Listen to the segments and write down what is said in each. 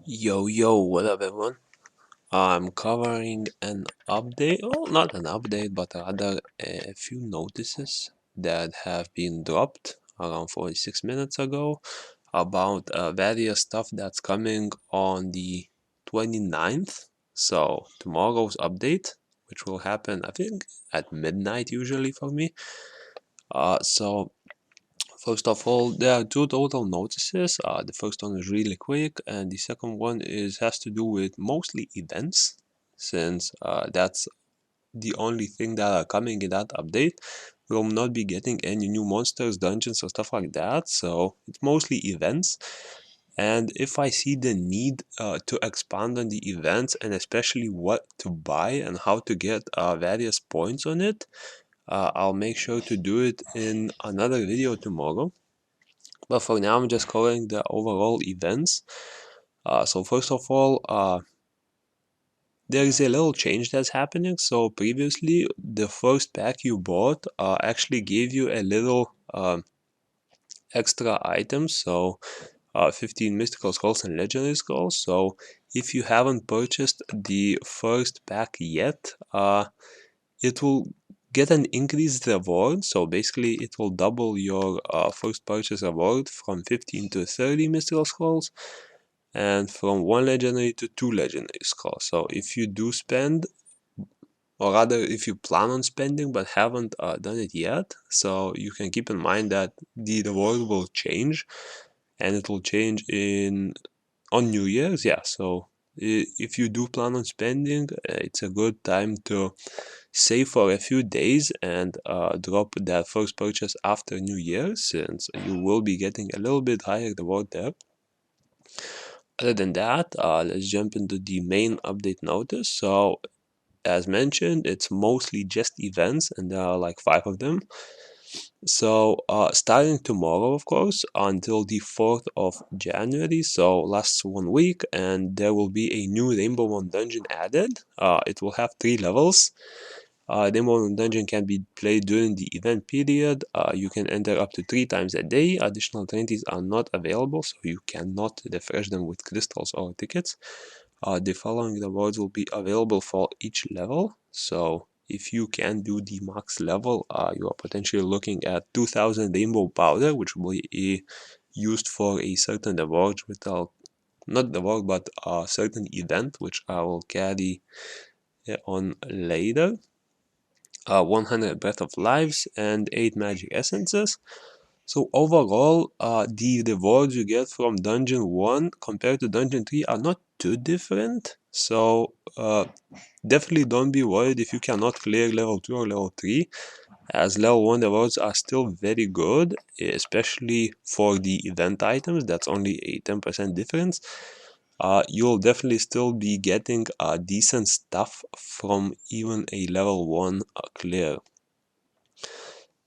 Yo, what up, everyone? I'm covering an update, well, not an update, but rather a few notices that have been dropped around 46 minutes ago about various stuff that's coming on the 29th. So, tomorrow's update, which will happen, I think, at midnight usually for me. So First of all, there are two total notices. The first one is really quick, and the second one has to do with mostly events, since that's the only thing that are coming in that update. We'll not be getting any new monsters, dungeons, or stuff like that, so it's mostly events. And if I see the need to expand on the events, and especially what to buy and how to get various points on it, I'll make sure to do it in another video tomorrow. But for now, I'm just covering the overall events. So first of all, there is a little change that's happening. So previously, the first pack you bought actually gave you a little extra items. So 15 mystical scrolls and legendary scrolls. So if you haven't purchased the first pack yet, it will get an increased reward. So basically, it will double your first purchase reward from 15 to 30 mystical scrolls, and from 1 legendary to 2 legendary scrolls. So if you do spend, or rather if you plan on spending but haven't done it yet, so you can keep in mind that the reward will change, and it will change on New Year's. Yeah, so if you do plan on spending, it's a good time to save for a few days and drop that first purchase after New Year, since you will be getting a little bit higher reward there. Other than that, let's jump into the main update notice. So, as mentioned, it's mostly just events, and there are like 5 of them. So, starting tomorrow, of course, until the 4th of January, so lasts 1 week, and there will be a new Rainbow One dungeon added. It will have 3 levels. Demo dungeon can be played during the event period. You can enter up to 3 times a day. Additional trinities are not available, so you cannot refresh them with crystals or tickets. The following rewards will be available for each level. So if you can do the max level, you are potentially looking at 2000 rainbow powder, which will be used for a certain reward, not reward, but a certain event, which I will carry on later. 100 Breath of Lives, and 8 Magic Essences. So overall, the rewards you get from Dungeon 1 compared to Dungeon 3 are not too different. So definitely don't be worried if you cannot clear level 2 or level 3, as level 1 rewards are still very good, especially for the event items. That's only a 10% difference. You'll definitely still be getting decent stuff from even a level 1 clear.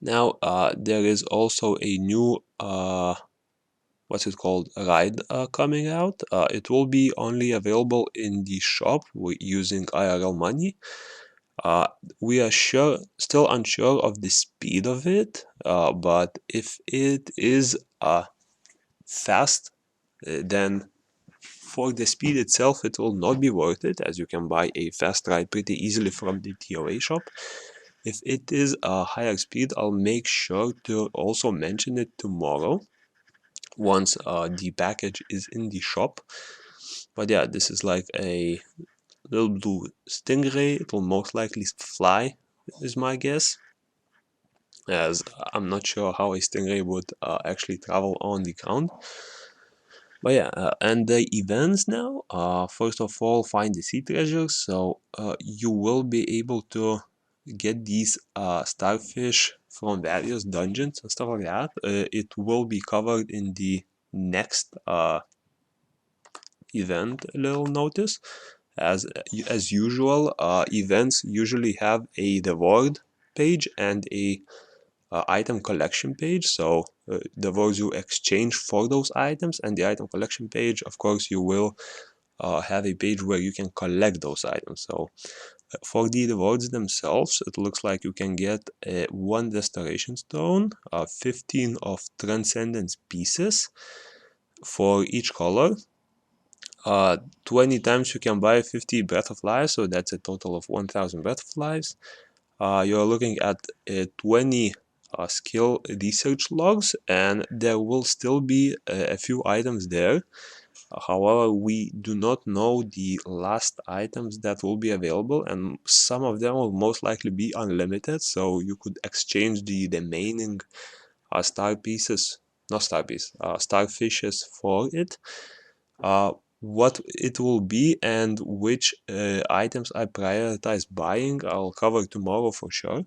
Now, there is also a new, what's it called, ride coming out. It will be only available in the shop using IRL money. We are still unsure of the speed of it, but if it is fast, then for the speed itself, it will not be worth it, as you can buy a fast ride pretty easily from the TOA shop. If it is a higher speed, I'll make sure to also mention it tomorrow once the package is in the shop. But yeah, this is like a little blue stingray. It will most likely fly, is my guess, as I'm not sure how a stingray would actually travel on the ground. But yeah, and the events now, first of all, find the sea treasures. So you will be able to get these starfish from various dungeons and stuff like that. It will be covered in the next event little notice. As usual, events usually have a reward page and a item collection page. So the rewards you exchange for those items, and the item collection page, of course, you will have a page where you can collect those items. So for the rewards themselves, it looks like you can get 1 restoration stone, 15 of transcendence pieces for each color, 20 times you can buy 50 Breath of Life, so that's a total of 1000 Breath of Lives. You're looking at 20 skill research logs, and there will still be a few items there. However, we do not know the last items that will be available, and some of them will most likely be unlimited, so you could exchange the remaining starfishes for it. What it will be and which items I prioritize buying, I'll cover tomorrow for sure,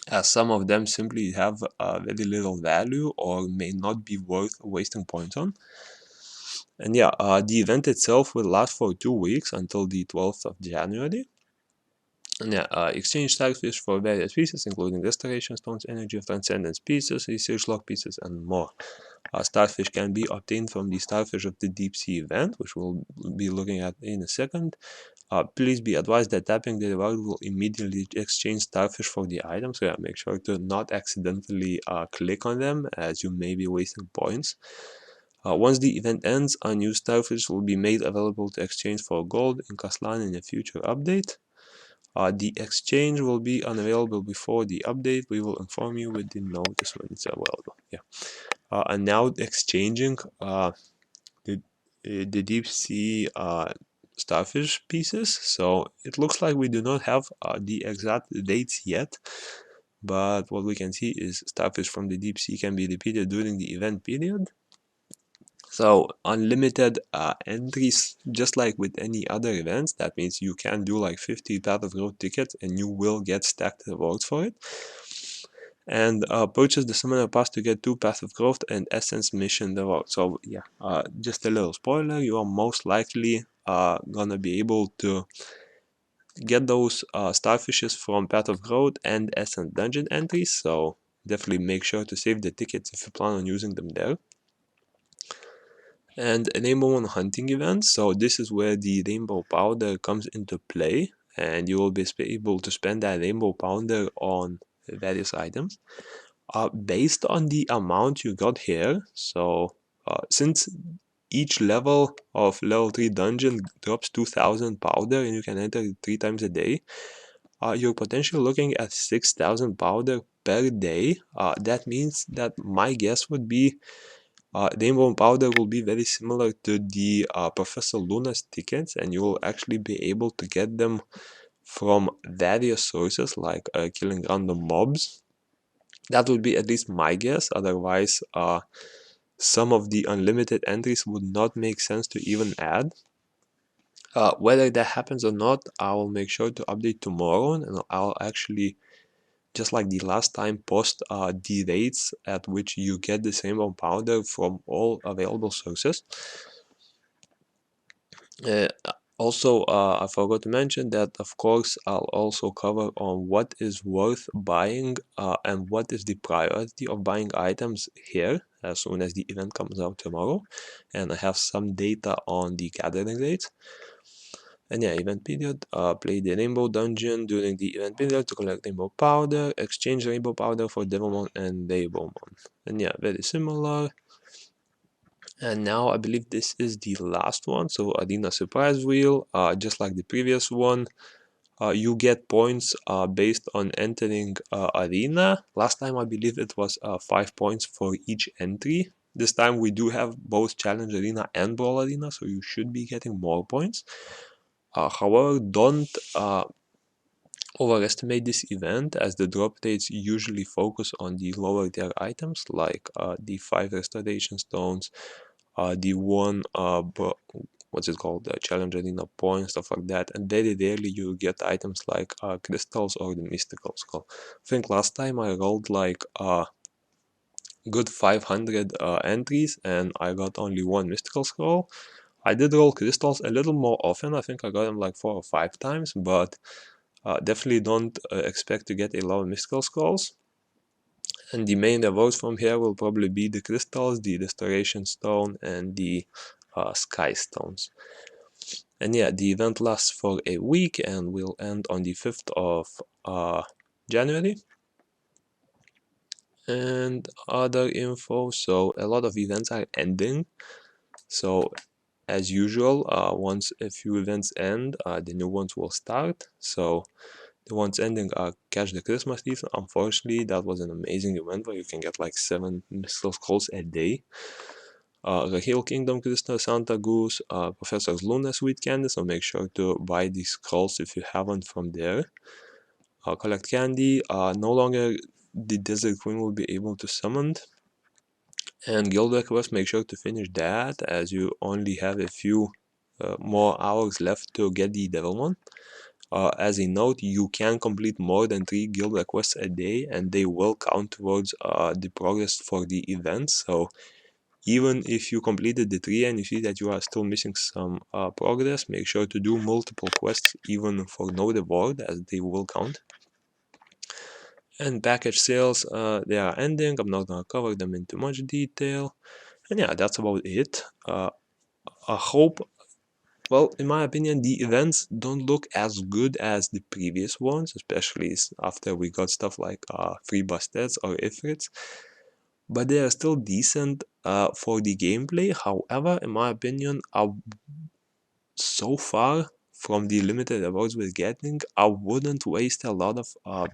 as some of them simply have very little value or may not be worth wasting points on. And yeah, the event itself will last for 2 weeks until the 12th of January. And yeah, exchange starfish for various pieces, including restoration stones, energy of transcendence pieces, research log pieces, and more. Starfish can be obtained from the starfish of the deep sea event, which we'll be looking at in a second. Please be advised that tapping the reward will immediately exchange starfish for the item, so yeah, make sure to not accidentally click on them, as you may be wasting points. Once the event ends, a new starfish will be made available to exchange for gold in Kaslan in a future update. The exchange will be unavailable before the update. We will inform you with the notice when it's available. Yeah. And now exchanging the, the deep sea starfish pieces. So it looks like we do not have the exact dates yet, but what we can see is starfish from the deep sea can be repeated during the event period. So unlimited entries, just like with any other events. That means you can do like 50 Path of Growth tickets and you will get stacked rewards for it. And purchase the Summoner Pass to get 2 Path of Growth and Essence Mission rewards. So yeah, just a little spoiler, you are most likely gonna be able to get those starfishes from Path of Growth and Essence Dungeon entries. So definitely make sure to save the tickets if you plan on using them there. And a Rainbow One hunting event. So this is where the Rainbow Powder comes into play, and you will be able to spend that Rainbow Powder on various items. Based on the amount you got here, so since each level of level 3 dungeon drops 2000 powder and you can enter it 3 times a day, you're potentially looking at 6000 powder per day. That means that my guess would be Rainbow Powder will be very similar to the Professor Luna's tickets, and you will actually be able to get them from various sources like killing random mobs. That would be at least my guess. Otherwise, some of the unlimited entries would not make sense to even add. Whether that happens or not, I will make sure to update tomorrow, and I'll actually, just like the last time, post the rates at which you get the Rainbow Powder from all available sources. Also, I forgot to mention that, of course, I'll also cover on what is worth buying and what is the priority of buying items here as soon as the event comes out tomorrow. And I have some data on the gathering rates. And yeah, event period, play the Rainbow Dungeon during the event period to collect Rainbow Powder, exchange Rainbow Powder for Devilmon and Rainbowmon. And yeah, very similar. And now I believe this is the last one. So Arena Surprise Wheel, just like the previous one, you get points based on entering Arena. Last time I believe it was 5 points for each entry. This time we do have both Challenge Arena and Brawl Arena, so you should be getting more points. However, don't overestimate this event, as the drop rates usually focus on the lower tier items like the 5 Restoration Stones, the one what's it called, the challenge arena points, stuff like that, and very rarely you get items like crystals or the mystical skull. I think last time I rolled like good 500 entries and I got only one mystical scroll. I did roll crystals a little more often. I think I got them like 4 or 5 times, but definitely don't expect to get a lot of mystical scrolls. And the main rewards from here will probably be the crystals, the restoration stone, and the sky stones. And yeah, the event lasts for a week and will end on the 5th of January. And other info, so a lot of events are ending. So as usual, once a few events end, the new ones will start. So the ones ending are Catch the Christmas Thief. Unfortunately, that was an amazing event where you can get like 7 mystical scrolls a day. The Hill Kingdom Crystal, Santa Goose, Professor's Luna Sweet Candy, so make sure to buy these scrolls if you haven't from there. Collect candy, no longer the Desert Queen will be able to summon. And Guild Request, make sure to finish that, as you only have a few more hours left to get the Devil one. As a note, you can complete more than 3 guild requests a day, and they will count towards the progress for the event. So even if you completed the 3 and you see that you are still missing some progress, make sure to do multiple quests even for no reward, as they will count. And package sales, they are ending. I'm not gonna cover them in too much detail. And yeah, that's about it. I hope, well, in my opinion, the events don't look as good as the previous ones, especially after we got stuff like free Bastets or Ifrits. But they are still decent for the gameplay. However, in my opinion, so far from the limited rewards we're getting, I wouldn't waste a lot of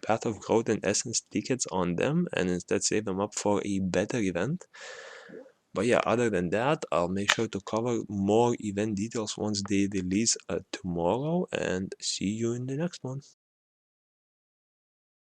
Path of Growth and Essence tickets on them, and instead save them up for a better event. But yeah, other than that, I'll make sure to cover more event details once they release tomorrow, and see you in the next one.